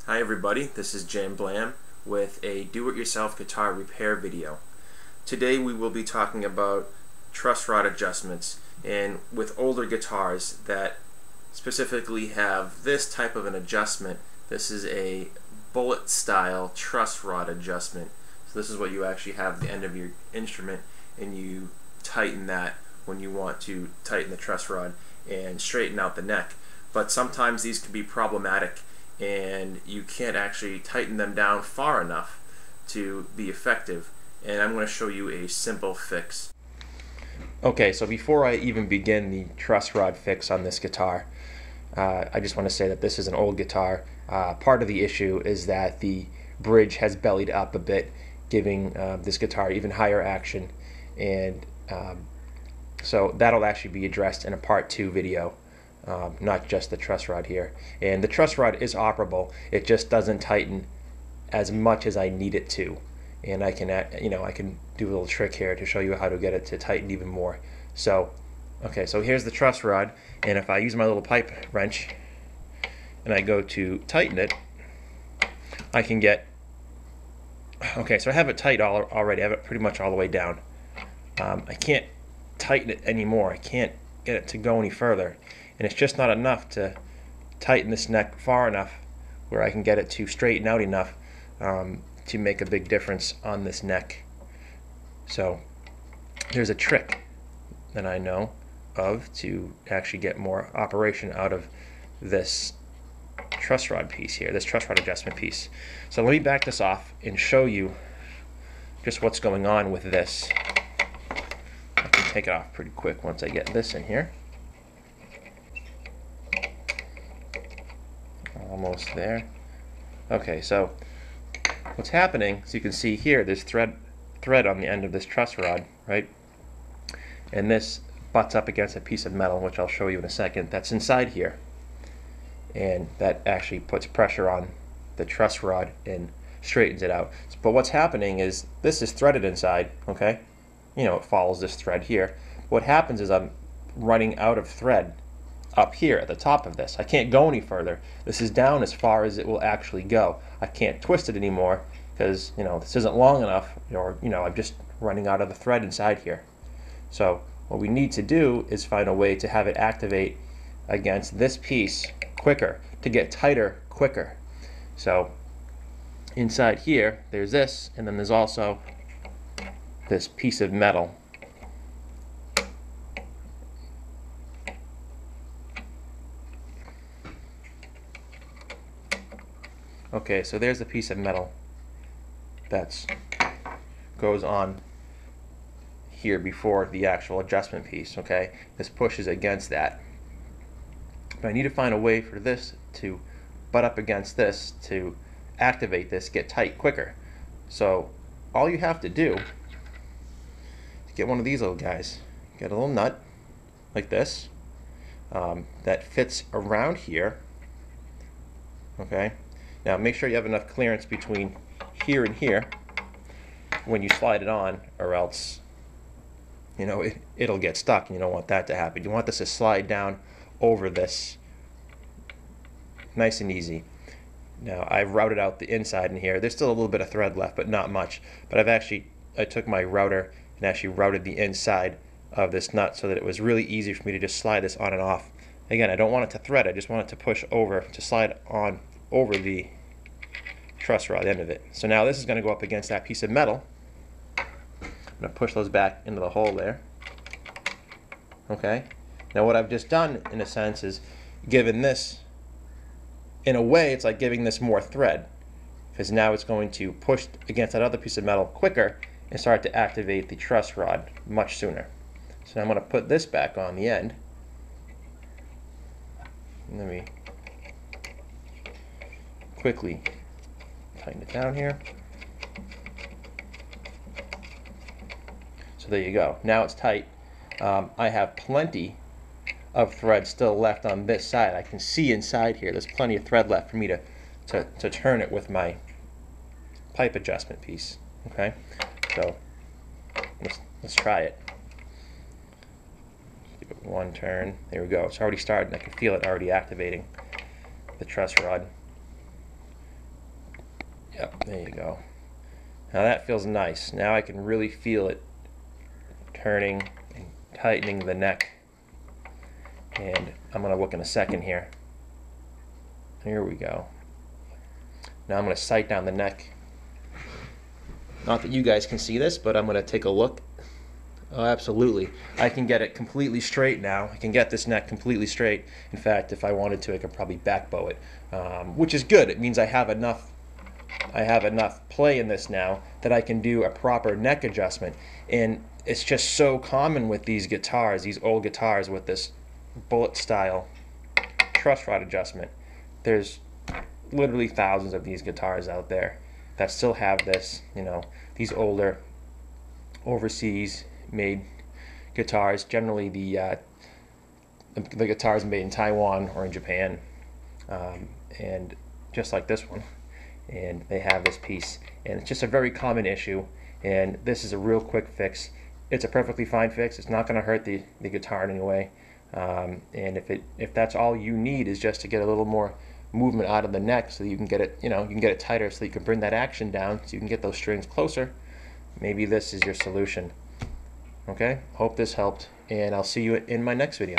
Hi everybody, this is Jamblam with a do-it-yourself guitar repair video. Today we will be talking about truss rod adjustments, and with older guitars that specifically have this type of an adjustment. This is a bullet style truss rod adjustment. So this is what you actually have at the end of your instrument, and you tighten that when you want to tighten the truss rod and straighten out the neck. But sometimes these can be problematic and you can't actually tighten them down far enough to be effective, and I'm going to show you a simple fix. Okay, so before I even begin the truss rod fix on this guitar, I just want to say that this is an old guitar. Part of the issue is that the bridge has bellied up a bit, giving this guitar even higher action, and so that'll actually be addressed in a part 2 video. Not just the truss rod here. And the truss rod is operable, it just doesn't tighten as much as I need it to. And I can I can do a little trick here to show you how to get it to tighten even more. So okay, so here's the truss rod, and if I use my little pipe wrench and I go to tighten it, I can get, okay, so I have it tight already. I have it pretty much all the way down. I can't tighten it anymore. I can't get it to go any further, and it's just not enough to tighten this neck far enough where I can get it to straighten out enough to make a big difference on this neck. So there's a trick that I know of to actually get more operation out of this truss rod piece here, this truss rod adjustment piece. So let me back this off and show you just what's going on with this. I can take it off pretty quick once I get this in here. Almost there. Okay, so what's happening, as you can see here, there's thread on the end of this truss rod, right? And this butts up against a piece of metal, which I'll show you in a second, that's inside here. And that actually puts pressure on the truss rod and straightens it out. But what's happening is this is threaded inside, okay? You know, it follows this thread here. What happens is I'm running out of thread up here at the top of this. I can't go any further. This is down as far as it will actually go. I can't twist it anymore because, you know, this isn't long enough, or, you know, I'm just running out of the thread inside here. So what we need to do is find a way to have it activate against this piece quicker, to get tighter quicker. So inside here there's this, and then there's also this piece of metal. Okay, so there's a piece of metal that goes on here before the actual adjustment piece, okay? This pushes against that. But I need to find a way for this to butt up against this to activate this, get tight quicker. So all you have to do is get one of these little guys. Get a little nut like this that fits around here, okay? Now make sure you have enough clearance between here and here when you slide it on, or else, you know, it'll get stuck, and you don't want that to happen. You want this to slide down over this nice and easy. Now I've routed out the inside in here. There's still a little bit of thread left, but not much. But I took my router and actually routed the inside of this nut so that it was really easy for me to just slide this on and off. Again, I don't want it to thread, I just want it to push over, to slide on over the truss rod end of it. So now this is going to go up against that piece of metal. I'm going to push those back into the hole there. Okay. Now what I've just done, in a sense, is given this, in a way, it's like giving this more thread, because now it's going to push against that other piece of metal quicker and start to activate the truss rod much sooner. So now I'm going to put this back on the end. Let me quickly tighten it down here. So there you go. Now it's tight. I have plenty of thread still left on this side. I can see inside here. There's plenty of thread left for me to turn it with my pipe adjustment piece. Okay, so let's try it. Give it one turn. There we go. It's already starting. I can feel it already activating the truss rod. Yep, there you go. Now that feels nice. Now I can really feel it turning and tightening the neck. And I'm going to look in a second here. Here we go. Now I'm going to sight down the neck. Not that you guys can see this, but I'm going to take a look. Oh, absolutely. I can get it completely straight now. I can get this neck completely straight. In fact, if I wanted to, I could probably back bow it, which is good. It means I have enough play in this now that I can do a proper neck adjustment. And it's just so common with these guitars, these old guitars with this bullet style truss rod adjustment. There's literally thousands of these guitars out there that still have this, you know, these older overseas made guitars, generally the guitars made in Taiwan or in Japan, and just like this one, and they have this piece, and it's just a very common issue, and this is a real quick fix. It's a perfectly fine fix. It's not going to hurt the guitar in any way, and if that's all you need is just to get a little more movement out of the neck so you can get it, you know, you can get it tighter so you can bring that action down so you can get those strings closer, maybe this is your solution. Okay, hope this helped, and I'll see you in my next video.